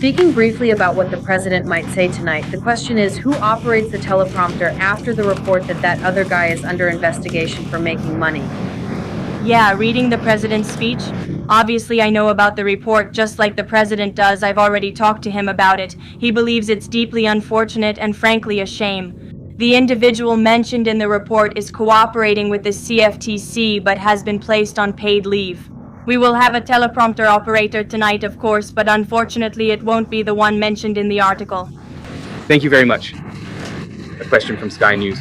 Speaking briefly about what the president might say tonight, the question is who operates the teleprompter after the report that that other guy is under investigation for making money? Yeah, reading the president's speech. Obviously, I know about the report just like the president does. I've already talked to him about it. He believes it's deeply unfortunate and frankly a shame. The individual mentioned in the report is cooperating with the CFTC but has been placed on paid leave. We will have a teleprompter operator tonight, of course, but unfortunately it won't be the one mentioned in the article. Thank you very much. A question from Sky News.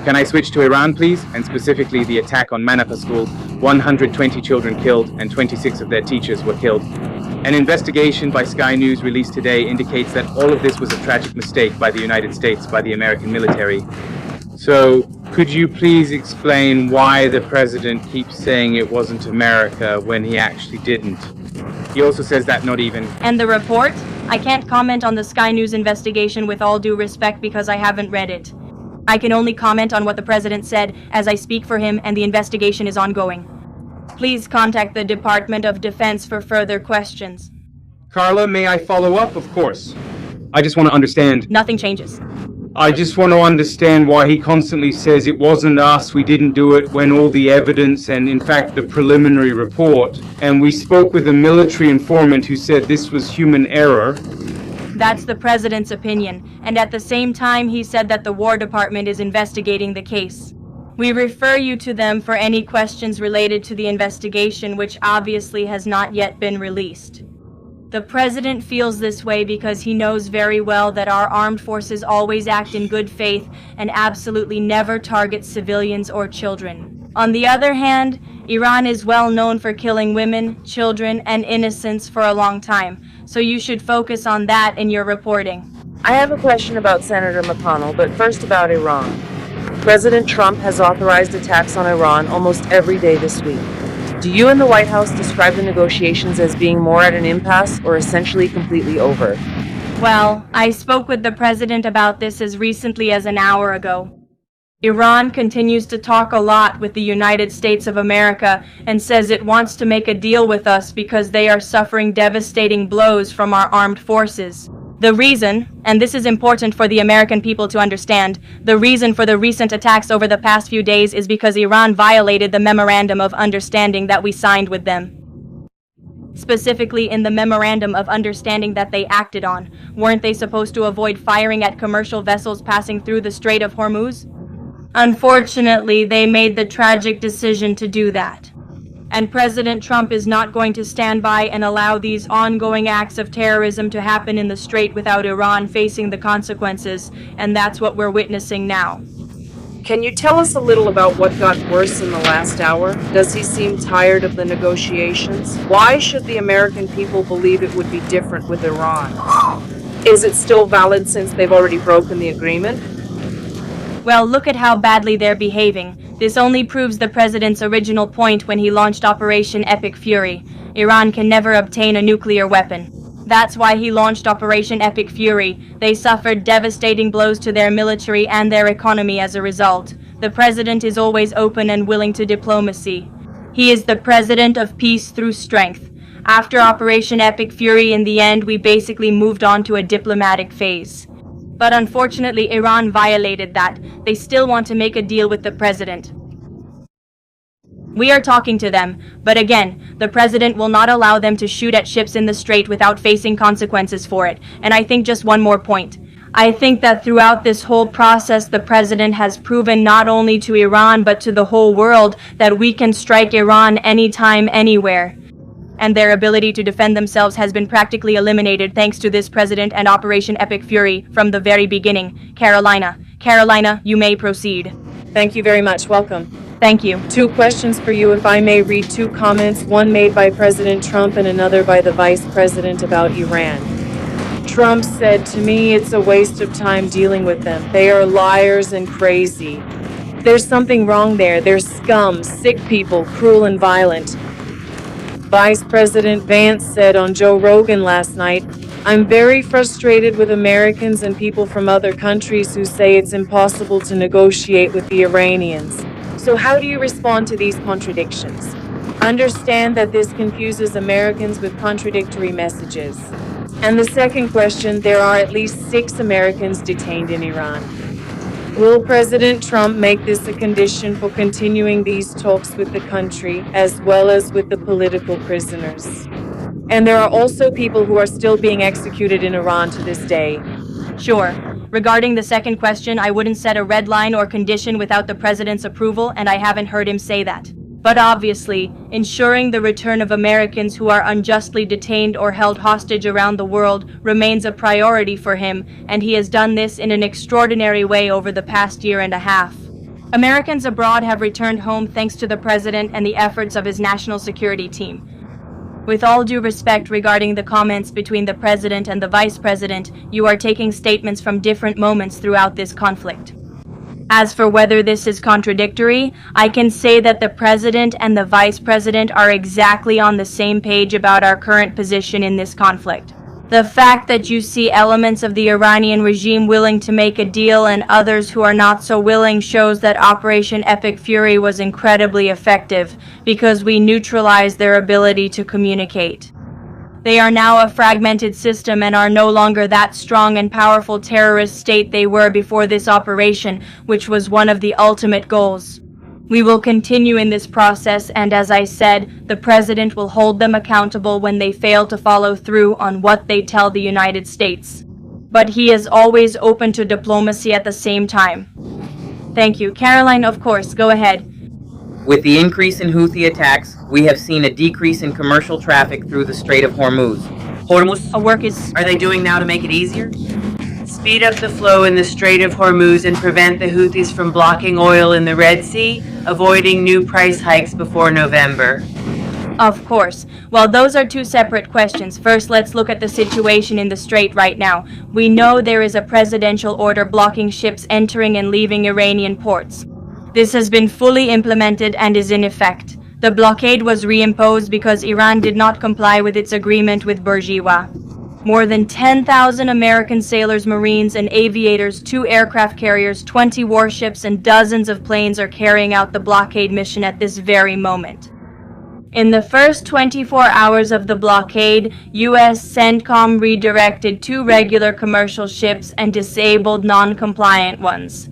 Can I switch to Iran, please? And specifically the attack on Manapa School. 120 children killed and 26 of their teachers were killed. An investigation by Sky News released today indicates that all of this was a tragic mistake by the United States, by the American military. So, could you please explain why the president keeps saying it wasn't America when he actually didn't? He also says that not even... And the report? I can't comment on the Sky News investigation with all due respect because I haven't read it. I can only comment on what the president said as I speak for him and the investigation is ongoing. Please contact the Department of Defense for further questions. Carla, may I follow up? Of course. I just want to understand... Nothing changes. I just want to understand why he constantly says it wasn't us, we didn't do it, when all the evidence and, in fact, the preliminary report. And we spoke with a military informant who said this was human error. That's the president's opinion, and at the same time he said that the War Department is investigating the case. We refer you to them for any questions related to the investigation, which obviously has not yet been released. The president feels this way because he knows very well that our armed forces always act in good faith and absolutely never target civilians or children. On the other hand, Iran is well known for killing women, children, and innocents for a long time, so you should focus on that in your reporting. I have a question about Senator McConnell, but first about Iran. President Trump has authorized attacks on Iran almost every day this week. Do you and the White House describe the negotiations as being more at an impasse or essentially completely over? Well, I spoke with the president about this as recently as an hour ago. Iran continues to talk a lot with the United States of America and says it wants to make a deal with us because they are suffering devastating blows from our armed forces. The reason, and this is important for the American people to understand, the reason for the recent attacks over the past few days is because Iran violated the Memorandum of Understanding that we signed with them. Specifically in the Memorandum of Understanding that they acted on, weren't they supposed to avoid firing at commercial vessels passing through the Strait of Hormuz? Unfortunately, they made the tragic decision to do that. And President Trump is not going to stand by and allow these ongoing acts of terrorism to happen in the Strait without Iran facing the consequences, and that's what we're witnessing now. Can you tell us a little about what got worse in the last hour? Does he seem tired of the negotiations? Why should the American people believe it would be different with Iran? Is it still valid since they've already broken the agreement? Well, look at how badly they're behaving. This only proves the president's original point when he launched Operation Epic Fury. Iran can never obtain a nuclear weapon. That's why he launched Operation Epic Fury. They suffered devastating blows to their military and their economy as a result. The president is always open and willing to diplomacy. He is the president of peace through strength. After Operation Epic Fury, in the end, we basically moved on to a diplomatic phase. But unfortunately, Iran violated that. They still want to make a deal with the president. We are talking to them, but again, the president will not allow them to shoot at ships in the Strait without facing consequences for it. And I think just one more point. I think that throughout this whole process, the president has proven not only to Iran but to the whole world that we can strike Iran anytime, anywhere. And their ability to defend themselves has been practically eliminated thanks to this president and Operation Epic Fury from the very beginning. Carolina, you may proceed. Thank you very much. Welcome. Thank you. 2 questions for you, if I may read 2 comments, one made by President Trump and another by the Vice President about Iran. Trump said, "To me, it's a waste of time dealing with them. They are liars and crazy. There's something wrong there. They're scum, sick people, cruel and violent." Vice President Vance said on Joe Rogan last night, "I'm very frustrated with Americans and people from other countries who say it's impossible to negotiate with the Iranians." So how do you respond to these contradictions? Understand that this confuses Americans with contradictory messages. And the second question, there are at least 6 Americans detained in Iran. Will President Trump make this a condition for continuing these talks with the country, as well as with the political prisoners? And there are also people who are still being executed in Iran to this day. Sure. Regarding the second question, I wouldn't set a red line or condition without the president's approval, and I haven't heard him say that. But obviously, ensuring the return of Americans who are unjustly detained or held hostage around the world remains a priority for him, and he has done this in an extraordinary way over the past year and a half. Americans abroad have returned home thanks to the president and the efforts of his national security team. With all due respect regarding the comments between the president and the vice president, you are taking statements from different moments throughout this conflict. As for whether this is contradictory, I can say that the president and the vice president are exactly on the same page about our current position in this conflict. The fact that you see elements of the Iranian regime willing to make a deal and others who are not so willing shows that Operation Epic Fury was incredibly effective because we neutralized their ability to communicate. They are now a fragmented system and are no longer that strong and powerful terrorist state they were before this operation, which was one of the ultimate goals. We will continue in this process, and as I said, the president will hold them accountable when they fail to follow through on what they tell the United States. But he is always open to diplomacy at the same time. Thank you. Caroline, of course, go ahead. With the increase in Houthi attacks, we have seen a decrease in commercial traffic through the Strait of Hormuz. Are they doing now to make it easier? Speed up the flow in the Strait of Hormuz and prevent the Houthis from blocking oil in the Red Sea, avoiding new price hikes before November. Of course. Well, those are two separate questions. First, let's look at the situation in the Strait right now. We know there is a presidential order blocking ships entering and leaving Iranian ports. This has been fully implemented and is in effect. The blockade was reimposed because Iran did not comply with its agreement with Bourgeois. More than 10,000 American sailors, Marines, and aviators, 2 aircraft carriers, 20 warships, and dozens of planes are carrying out the blockade mission at this very moment. In the first 24 hours of the blockade, U.S. CENTCOM redirected 2 regular commercial ships and disabled non-compliant ones.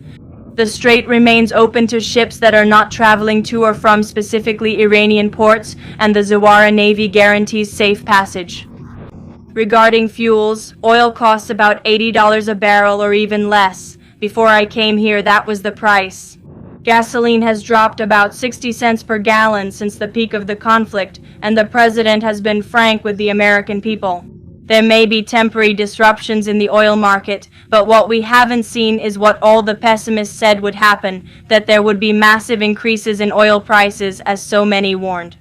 The Strait remains open to ships that are not traveling to or from specifically Iranian ports, and the Zawara Navy guarantees safe passage. Regarding fuels, oil costs about $80 a barrel or even less. Before I came here, that was the price. Gasoline has dropped about 60 cents per gallon since the peak of the conflict, and the president has been frank with the American people. There may be temporary disruptions in the oil market, but what we haven't seen is what all the pessimists said would happen, that there would be massive increases in oil prices, as so many warned.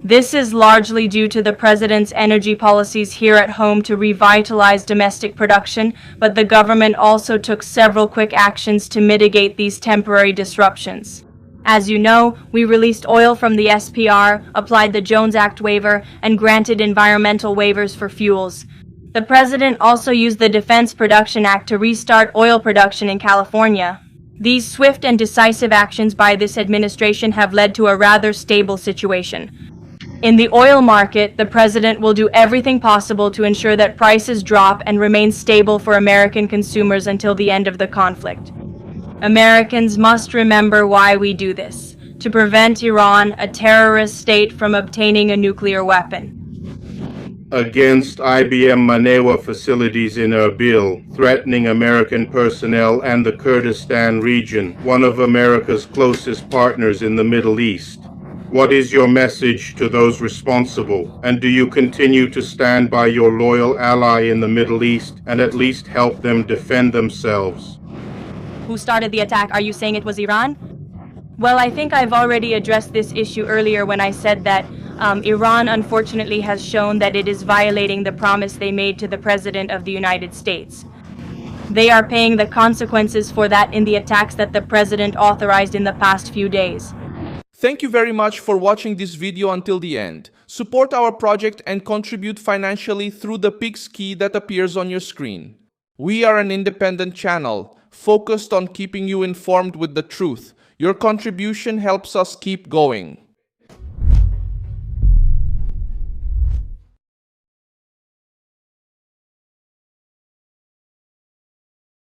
This is largely due to the president's energy policies here at home to revitalize domestic production, but the government also took several quick actions to mitigate these temporary disruptions. As you know, we released oil from the SPR, applied the Jones Act waiver, and granted environmental waivers for fuels. The president also used the Defense Production Act to restart oil production in California. These swift and decisive actions by this administration have led to a rather stable situation. In the oil market, the president will do everything possible to ensure that prices drop and remain stable for American consumers until the end of the conflict. Americans must remember why we do this: to prevent Iran, a terrorist state, from obtaining a nuclear weapon. Against IBM Manewa facilities in Erbil, threatening American personnel and the Kurdistan region, one of America's closest partners in the Middle East. What is your message to those responsible? And do you continue to stand by your loyal ally in the Middle East and at least help them defend themselves? Who started the attack? Are you saying it was Iran? Well, I think I've already addressed this issue earlier when I said that Iran unfortunately has shown that it is violating the promise they made to the President of the United States. They are paying the consequences for that in the attacks that the President authorized in the past few days. Thank you very much for watching this video until the end. Support our project and contribute financially through the Pix key that appears on your screen. We are an independent channel, focused on keeping you informed with the truth. Your contribution helps us keep going.